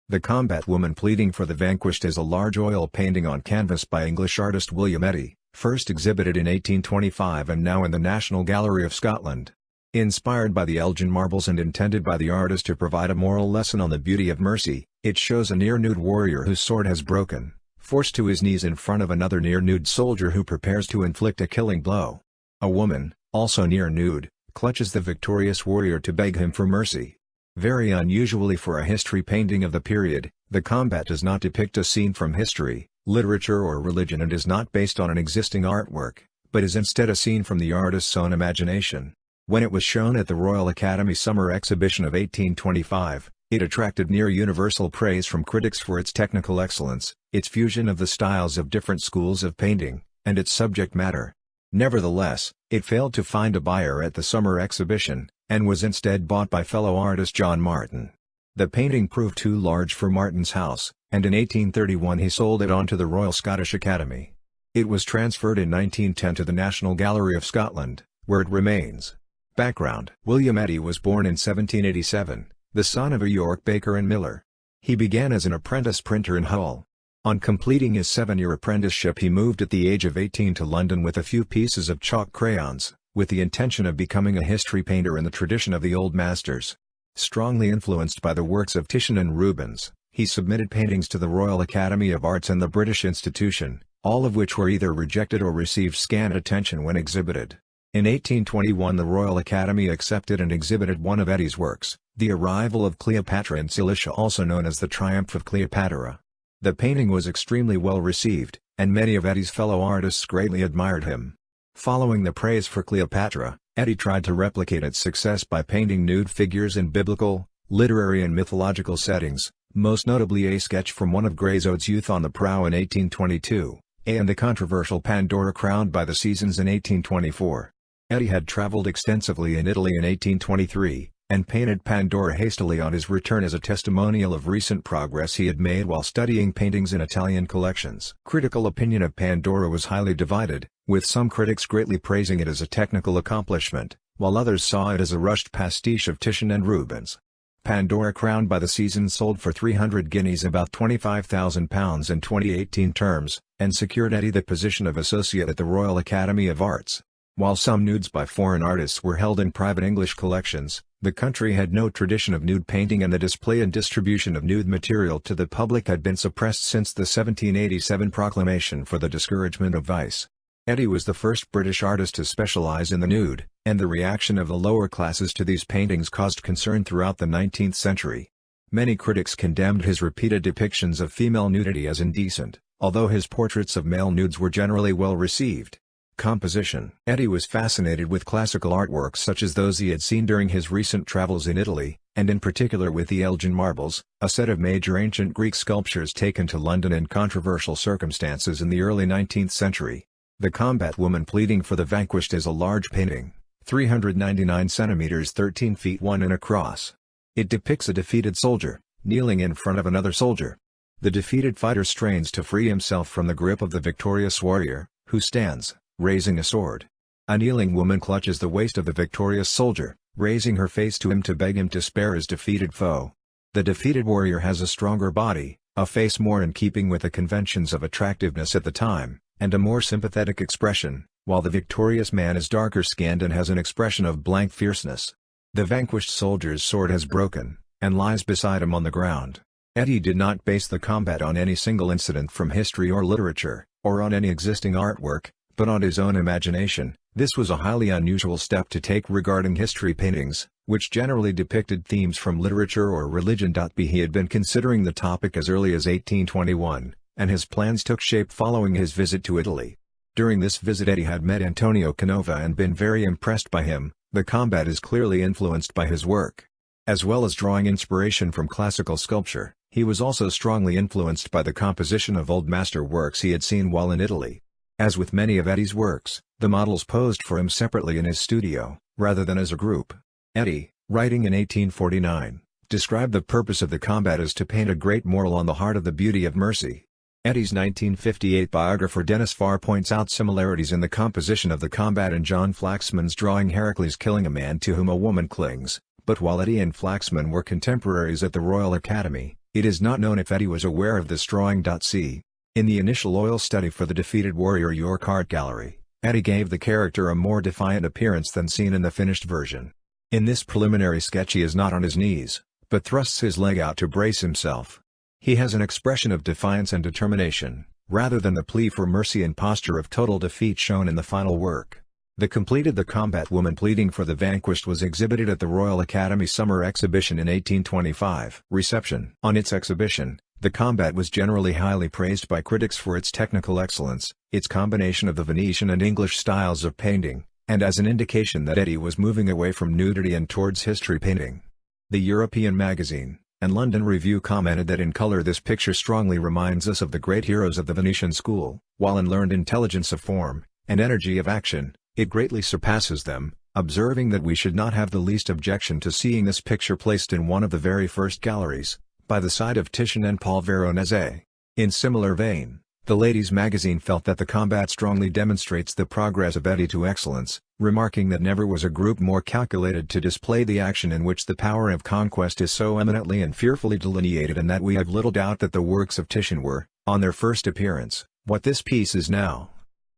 The combat woman pleading for the vanquished is a large oil painting on canvas by English artist William Eddy, first exhibited in 1825 and now in the National Gallery of Scotland. Inspired by the Elgin marbles and intended by the artist to provide a moral lesson on the beauty of mercy, it shows a near-nude warrior whose sword has broken, forced to his knees in front of another near-nude soldier who prepares to inflict a killing blow. A woman, also near-nude, clutches the victorious warrior to beg him for mercy. Very unusually for a history painting of the period, the combat does not depict a scene from history, literature or religion and is not based on an existing artwork, but is instead a scene from the artist's own imagination. When it was shown at the Royal Academy Summer Exhibition of 1825, it attracted near-universal praise from critics for its technical excellence, its fusion of the styles of different schools of painting, and its subject matter. Nevertheless, it failed to find a buyer at the summer exhibition, and was instead bought by fellow artist John Martin. The painting proved too large for Martin's house, and in 1831 he sold it on to the Royal Scottish Academy. It was transferred in 1910 to the National Gallery of Scotland, where it remains. Background: William Eddy was born in 1787, the son of a York baker and miller. He began as an apprentice printer in Hull. On completing his 7-year apprenticeship he moved at the age of 18 to London with a few pieces of chalk crayons, with the intention of becoming a history painter in the tradition of the old masters. Strongly influenced by the works of Titian and Rubens, he submitted paintings to the Royal Academy of Arts and the British Institution, all of which were either rejected or received scant attention when exhibited. In 1821 the Royal Academy accepted and exhibited one of Eddy's works, The Arrival of Cleopatra in Cilicia, also known as The Triumph of Cleopatra. The painting was extremely well received, and many of Eddy's fellow artists greatly admired him. Following the praise for Cleopatra, Eddy tried to replicate its success by painting nude figures in biblical, literary and mythological settings, most notably a sketch from one of Gray's Youth on the Prow in 1822, and the controversial Pandora crowned by the Seasons in 1824. Eddy had traveled extensively in Italy in 1823, and painted Pandora hastily on his return as a testimonial of recent progress he had made while studying paintings in Italian collections. Critical opinion of Pandora was highly divided, with some critics greatly praising it as a technical accomplishment, while others saw it as a rushed pastiche of Titian and Rubens. Pandora crowned by the Seasons sold for 300 guineas, about £25,000 in 2018 terms, and secured Eddy the position of associate at the Royal Academy of Arts. While some nudes by foreign artists were held in private English collections, the country had no tradition of nude painting and the display and distribution of nude material to the public had been suppressed since the 1787 proclamation for the discouragement of vice. Eddy was the first British artist to specialize in the nude, and the reaction of the lower classes to these paintings caused concern throughout the 19th century. Many critics condemned his repeated depictions of female nudity as indecent, although his portraits of male nudes were generally well received. Composition: Eddy was fascinated with classical artworks such as those he had seen during his recent travels in Italy, and in particular with the Elgin marbles, a set of major ancient Greek sculptures taken to London in controversial circumstances in the early 19th century. The combat woman pleading for the vanquished is a large painting, 399 centimeters 13 feet 1 in across. It depicts a defeated soldier, kneeling in front of another soldier. The defeated fighter strains to free himself from the grip of the victorious warrior, who stands, raising a sword. A kneeling woman clutches the waist of the victorious soldier, raising her face to him to beg him to spare his defeated foe. The defeated warrior has a stronger body, a face more in keeping with the conventions of attractiveness at the time, and a more sympathetic expression, while the victorious man is darker skinned and has an expression of blank fierceness. The vanquished soldier's sword has broken, and lies beside him on the ground. Eddy did not base the combat on any single incident from history or literature, or on any existing artwork, but on his own imagination. This was a highly unusual step to take regarding history paintings, which generally depicted themes from literature or religion. He had been considering the topic as early as 1821, and his plans took shape following his visit to Italy. During this visit Eddy had met Antonio Canova and been very impressed by him. The combat is clearly influenced by his work. As well as drawing inspiration from classical sculpture, he was also strongly influenced by the composition of old master works he had seen while in Italy. As with many of Eddy's works, the models posed for him separately in his studio, rather than as a group. Eddy, writing in 1849, described the purpose of the combat as to paint a great moral on the heart of the beauty of mercy. Eddy's 1958 biographer Dennis Farr points out similarities in the composition of the combat and John Flaxman's drawing Heracles killing a man to whom a woman clings, but while Eddy and Flaxman were contemporaries at the Royal Academy, It is not known if Eddie was aware of this drawing. C. In the initial oil study for the defeated warrior York Art Gallery, Eddie gave the character a more defiant appearance than seen in the finished version. In this preliminary sketch he is not on his knees, but thrusts his leg out to brace himself. He has an expression of defiance and determination, rather than the plea for mercy and posture of total defeat shown in the final work. The completed The Combat Woman Pleading for the Vanquished was exhibited at the Royal Academy Summer Exhibition in 1825. Reception. On its exhibition, The Combat was generally highly praised by critics for its technical excellence, its combination of the Venetian and English styles of painting, and as an indication that Eddie was moving away from nudity and towards history painting. The European Magazine and London Review commented that in color this picture strongly reminds us of the great heroes of the Venetian school, while in learned intelligence of form and energy of action, it greatly surpasses them, observing that we should not have the least objection to seeing this picture placed in one of the very first galleries, by the side of Titian and Paul Veronese. In similar vein, the Ladies' Magazine felt that The Combat strongly demonstrates the progress of Eddie to excellence, remarking that never was a group more calculated to display the action in which the power of conquest is so eminently and fearfully delineated, and that we have little doubt that the works of Titian were, on their first appearance, what this piece is now.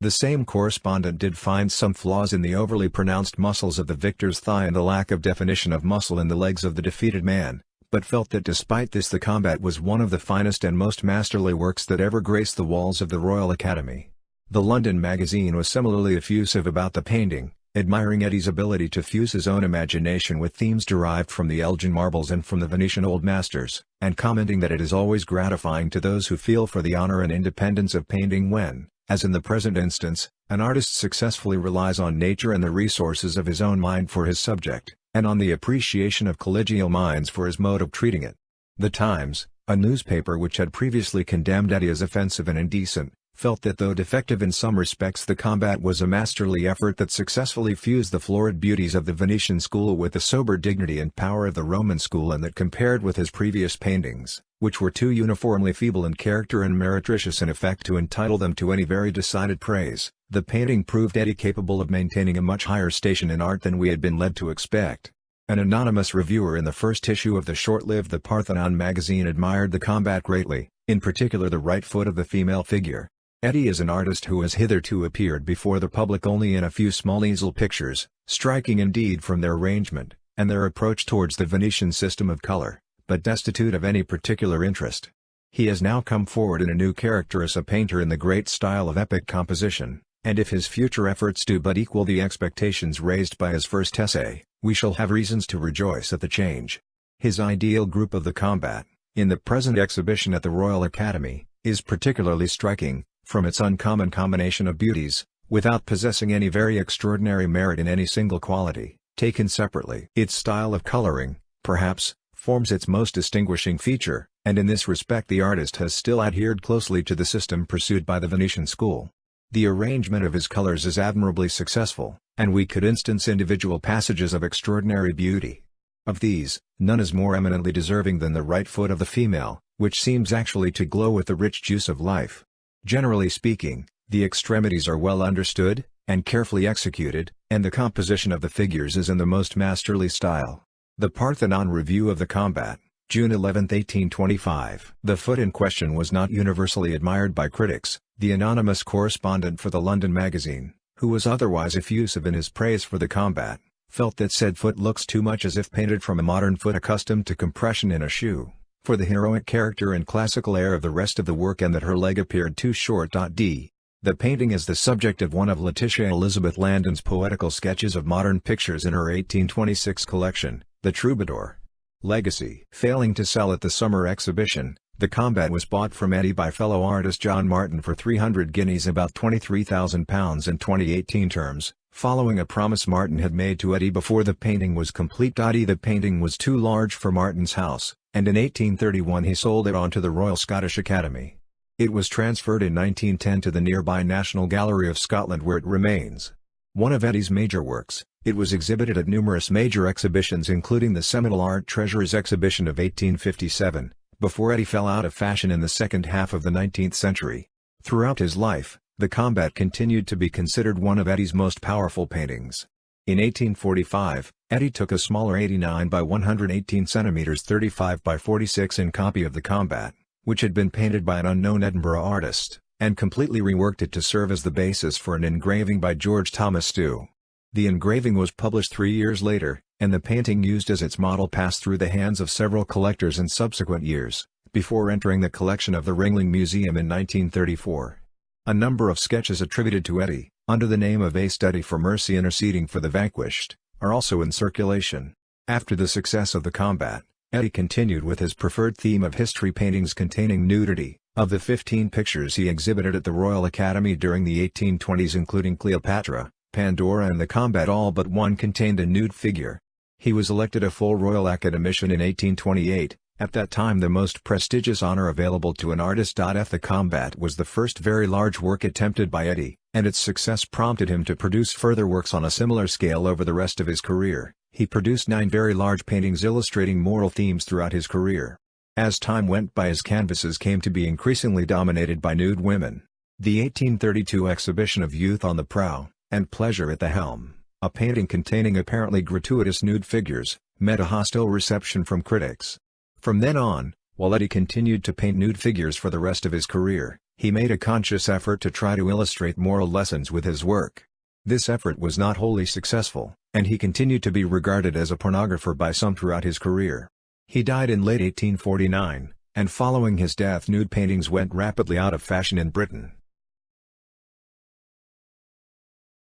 The same correspondent did find some flaws in the overly pronounced muscles of the victor's thigh and the lack of definition of muscle in the legs of the defeated man, but felt that despite this The Combat was one of the finest and most masterly works that ever graced the walls of the Royal Academy. The London Magazine was similarly effusive about the painting, admiring Eddie's ability to fuse his own imagination with themes derived from the Elgin marbles and from the Venetian old masters, and commenting that it is always gratifying to those who feel for the honor and independence of painting when, as in the present instance, an artist successfully relies on nature and the resources of his own mind for his subject, and on the appreciation of collegial minds for his mode of treating it. The Times, a newspaper which had previously condemned Eddie as offensive and indecent, felt that though defective in some respects The Combat was a masterly effort that successfully fused the florid beauties of the Venetian school with the sober dignity and power of the Roman school, and that compared with his previous paintings, which were too uniformly feeble in character and meretricious in effect to entitle them to any very decided praise, the painting proved Eddie capable of maintaining a much higher station in art than we had been led to expect. An anonymous reviewer in the first issue of the short-lived The Parthenon magazine admired The Combat greatly, in particular the right foot of the female figure. Eddie is an artist who has hitherto appeared before the public only in a few small easel pictures, striking indeed from their arrangement, and their approach towards the Venetian system of color, but destitute of any particular interest. He has now come forward in a new character as a painter in the great style of epic composition, and if his future efforts do but equal the expectations raised by his first essay, we shall have reasons to rejoice at the change. His ideal group of The Combat, in the present exhibition at the Royal Academy, is particularly striking, from its uncommon combination of beauties, without possessing any very extraordinary merit in any single quality, taken separately. Its style of coloring, perhaps, forms its most distinguishing feature, and in this respect the artist has still adhered closely to the system pursued by the Venetian school. The arrangement of his colors is admirably successful, and we could instance individual passages of extraordinary beauty. Of these, none is more eminently deserving than the right foot of the female, which seems actually to glow with the rich juice of life. Generally speaking, the extremities are well understood, and carefully executed, and the composition of the figures is in the most masterly style. The Parthenon Review of The Combat, June 11, 1825. The foot in question was not universally admired by critics. The anonymous correspondent for the London Magazine, who was otherwise effusive in his praise for The Combat, felt that said foot looks too much as if painted from a modern foot accustomed to compression in a shoe, for the heroic character and classical air of the rest of the work, and that her leg appeared too short. The painting is the subject of one of Letitia Elizabeth Landon's poetical sketches of modern pictures in her 1826 collection, The Troubadour. Legacy. Failing to sell at the summer exhibition, The Combat was bought from Eddie by fellow artist John Martin for 300 guineas, about £23,000 in 2018 terms, following a promise Martin had made to Eddie before the painting was complete. The painting was too large for Martin's house, and in 1831 he sold it on to the Royal Scottish Academy. It was transferred in 1910 to the nearby National Gallery of Scotland, where it remains. One of Eddie's major works, it was exhibited at numerous major exhibitions including the seminal Art Treasures exhibition of 1857, before Eddie fell out of fashion in the second half of the 19th century. Throughout his life, The Combat continued to be considered one of Eddie's most powerful paintings. In 1845, Eddie took a smaller 89 by 118 cm 35 by 46 in copy of The Combat, which had been painted by an unknown Edinburgh artist, and completely reworked it to serve as the basis for an engraving by George Thomas Stew. The engraving was published 3 years later, and the painting used as its model passed through the hands of several collectors in subsequent years, before entering the collection of the Ringling Museum in 1934. A number of sketches attributed to Eddie, under the name of A Study for Mercy Interceding for the Vanquished, are also in circulation. After the success of The Combat, Eddie continued with his preferred theme of history paintings containing nudity. Of the 15 pictures he exhibited at the Royal Academy during the 1820s, including Cleopatra, Pandora and The Combat, all but one contained a nude figure. He was elected a full Royal Academician in 1828, at that time the most prestigious honor available to an artist. The Combat was the first very large work attempted by Eddie, and its success prompted him to produce further works on a similar scale over the rest of his career. He produced 9 very large paintings illustrating moral themes throughout his career. As time went by, his canvases came to be increasingly dominated by nude women. The 1832 exhibition of Youth on the Prow, and Pleasure at the Helm, a painting containing apparently gratuitous nude figures, met a hostile reception from critics. From then on, while Eddie continued to paint nude figures for the rest of his career, he made a conscious effort to try to illustrate moral lessons with his work. This effort was not wholly successful, and he continued to be regarded as a pornographer by some throughout his career. He died in late 1849, and following his death nude paintings went rapidly out of fashion in Britain.